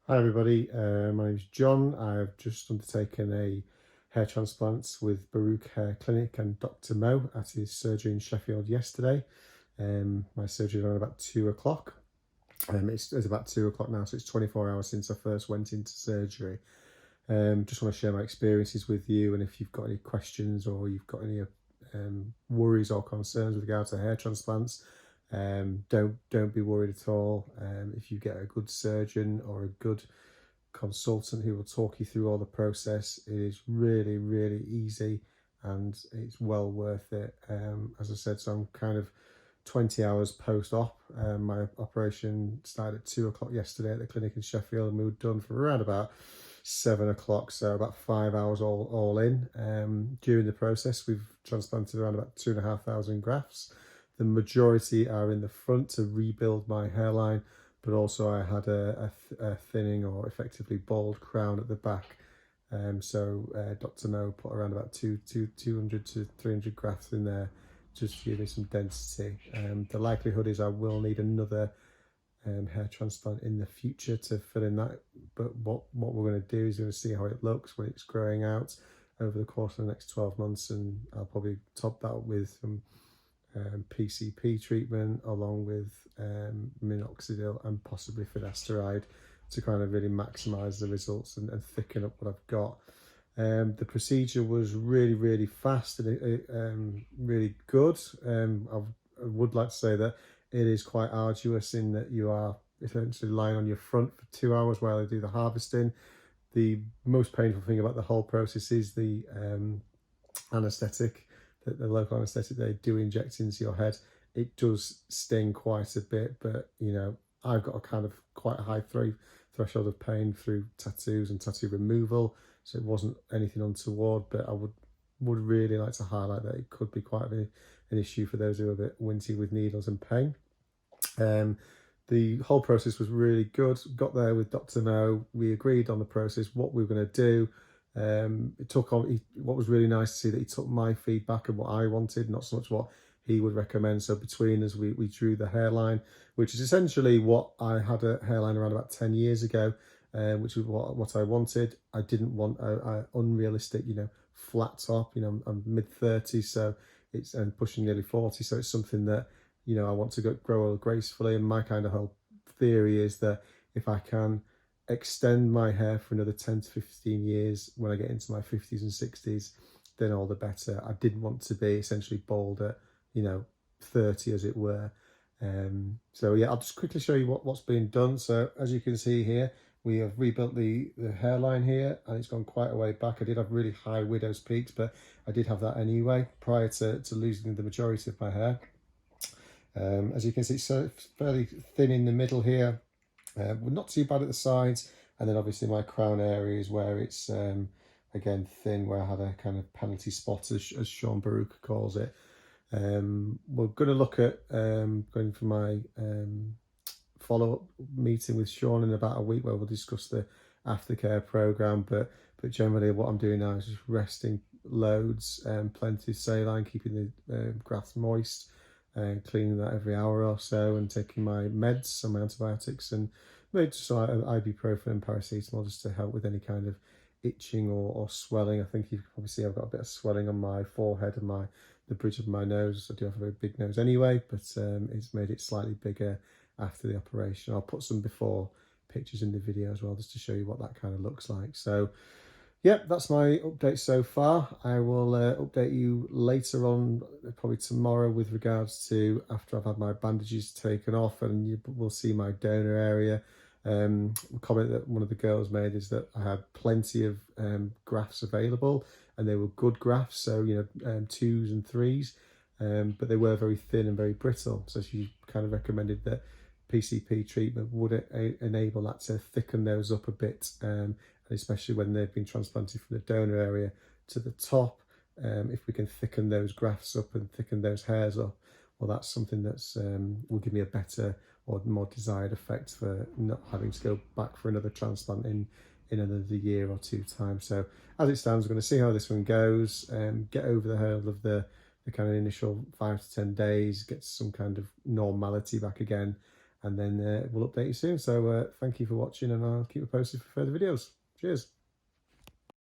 Hi everybody, my name is John. I've just undertaken a hair transplant with Baruch Hair Clinic and Dr. Mo at his surgery in Sheffield yesterday. My surgery was around about 2 o'clock. It's about 2 o'clock now, so it's 24 hours since I first went into surgery. Just want to share my experiences with you, and if you've got any questions or you've got any worries or concerns with regards to hair transplants, don't be worried at all. If you get a good surgeon or a good consultant who will talk you through all the process, it is really easy and it's well worth it. As I said, so I'm kind of 20 hours post-op. My operation started at 2 o'clock yesterday at the clinic in Sheffield, and we were done for around about 7 o'clock, so about 5 hours all in. During the process, we've transplanted around about 2,500 grafts. The majority are in the front to rebuild my hairline, but also I had a thinning or effectively bald crown at the back. So Dr. Mo put around about 200 to 300 grafts in there just to give me some density. The likelihood is I will need another hair transplant in the future to fill in that, but what we're going to do is going to see how it looks when it's growing out over the course of the next 12 months, and I'll probably top that up with some PCP treatment along with minoxidil and possibly finasteride to kind of really maximize the results and thicken up what I've got. The procedure was really fast and really good. I would like to say that it is quite arduous in that you are essentially lying on your front for 2 hours while they do the harvesting. The most painful thing about the whole process is the anaesthetic, the local anaesthetic they do inject into your head. It does sting quite a bit, but you know, I've got a kind of quite a high threshold of pain through tattoos and tattoo removal, so it wasn't anything untoward, but I would really like to highlight that it could be quite an issue for those who are a bit wintry with needles and pain. The whole process was really good. Got there with Dr. Mo. We agreed on the process, what we were going to do. What was really nice to see that he took my feedback and what I wanted, not so much what he would recommend. So between us, we drew the hairline, which is essentially what I had a hairline around about 10 years ago, which was what I wanted. I didn't want a unrealistic, flat top. I'm mid-30s, so it's and pushing nearly 40, so it's something that I want to grow gracefully. And my kind of whole theory is that if I can extend my hair for another 10 to 15 years when I get into my 50s and 60s, then all the better. I didn't want to be essentially bald at 30, as it were. So yeah, I'll just quickly show you what's been done. So as you can see here, we have rebuilt the hairline here, and it's gone quite a way back. I did have really high widow's peaks, but I did have that anyway prior to losing the majority of my hair. As you can see, it's fairly thin in the middle here. Not too bad at the sides, and then obviously my crown area is where it's again thin, where I had a kind of penalty spot, as Sean Baruch calls it. We're going to look at going for my follow-up meeting with Sean in about a week, where we'll discuss the aftercare program. But generally, what I'm doing now is just resting loads, plenty of saline, keeping the grafts moist, and cleaning that every hour or so, and taking my meds, some antibiotics, and maybe just ibuprofen and paracetamol just to help with any kind of itching or swelling. I think you can probably see I've got a bit of swelling on my forehead and the bridge of my nose. I do have a very big nose anyway, but it's made it slightly bigger after the operation. I'll put some before pictures in the video as well, just to show you what that kind of looks like. So yeah, that's my update so far. I will update you later on, probably tomorrow, with regards to after I've had my bandages taken off, and you will see my donor area. A comment that one of the girls made is that I had plenty of grafts available, and they were good grafts, so 2s and 3s, but they were very thin and very brittle. So she kind of recommended that PCP treatment would enable that to thicken those up a bit, and especially when they've been transplanted from the donor area to the top. If we can thicken those grafts up and thicken those hairs up, well, that's something that's will give me a better or more desired effect for not having to go back for another transplant in another year or two time. So as it stands, we're going to see how this one goes, get over the hurdle of the kind of initial 5 to 10 days, get some kind of normality back again, and then we'll update you soon. So thank you for watching, and I'll keep you posted for further videos. Cheers.